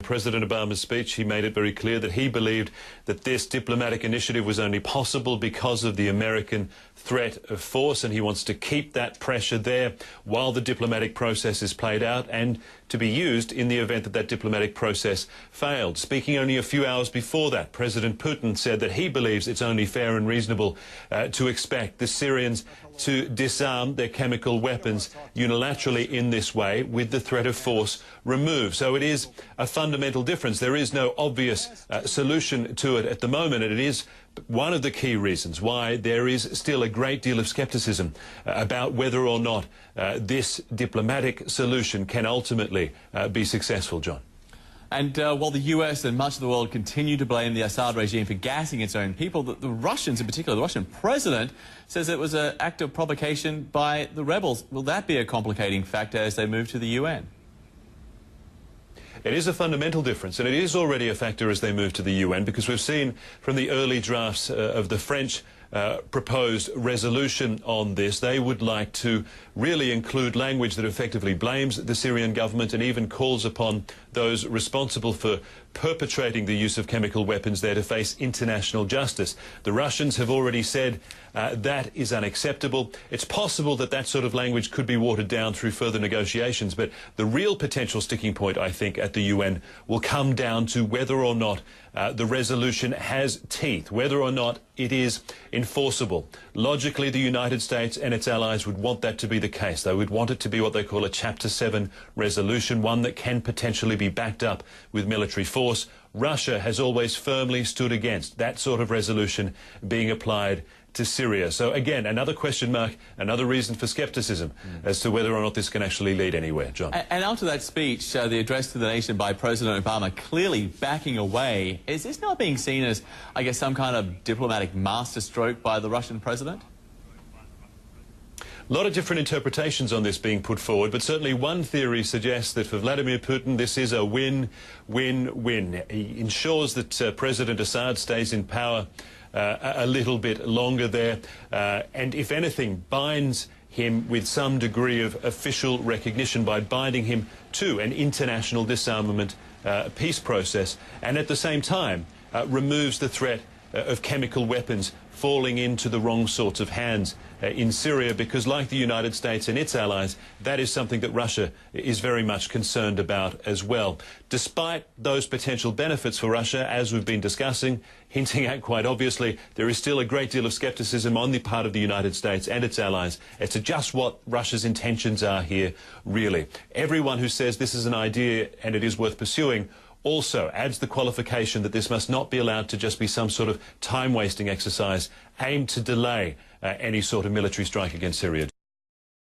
President Obama's speech, he made it very clear that he believed that this diplomatic initiative was only possible because of the American threat of force, and he wants to keep that pressure there while the diplomatic process is played out and to be used in the event that that diplomatic process failed. Speaking only a few hours before that, President Putin said that he believes it's only fair and reasonable to expect the Syrians to disarm their chemical weapons unilaterally in this way with the threat of force removed. So it is a fundamental difference. There is no obvious solution to it at the moment, and it is one of the key reasons why there is still a great deal of scepticism about whether or not this diplomatic solution can ultimately be successful, John. And while the US and much of the world continue to blame the Assad regime for gassing its own people, the Russians in particular, the Russian president, says it was an act of provocation by the rebels. Will that be a complicating factor as they move to the UN? It is a fundamental difference, and it is already a factor as they move to the UN, because we've seen from the early drafts of the French proposed resolution on this, they would like to really include language that effectively blames the Syrian government and even calls upon those responsible for perpetrating the use of chemical weapons there to face international justice. The Russians have already said that is unacceptable. It's possible that that sort of language could be watered down through further negotiations, but the real potential sticking point, I think, at the UN will come down to whether or not the resolution has teeth, whether or not it is enforceable. Logically, the United States and its allies would want that to be the case. They would want it to be what they call a Chapter 7 resolution, one that can potentially be backed up with military force. Russia has always firmly stood against that sort of resolution being applied to Syria. So again, another question mark, another reason for scepticism as to whether or not this can actually lead anywhere, John. And after that speech, the address to the nation by President Obama clearly backing away, is this now being seen as, I guess, some kind of diplomatic masterstroke by the Russian president? A lot of different interpretations on this being put forward, but certainly one theory suggests that for Vladimir Putin this is a win-win-win. He ensures that President Assad stays in power a little bit longer there, and if anything binds him with some degree of official recognition by binding him to an international disarmament peace process, and at the same time removes the threat of chemical weapons falling into the wrong sorts of hands in Syria, because like the United States and its allies, that is something that Russia is very much concerned about as well. Despite those potential benefits for Russia, as we've been discussing, hinting at quite obviously, there is still a great deal of scepticism on the part of the United States and its allies as to just what Russia's intentions are here, really. Everyone who says this is an idea and it is worth pursuing also adds the qualification that this must not be allowed to just be some sort of time-wasting exercise aimed to delay any sort of military strike against Syria.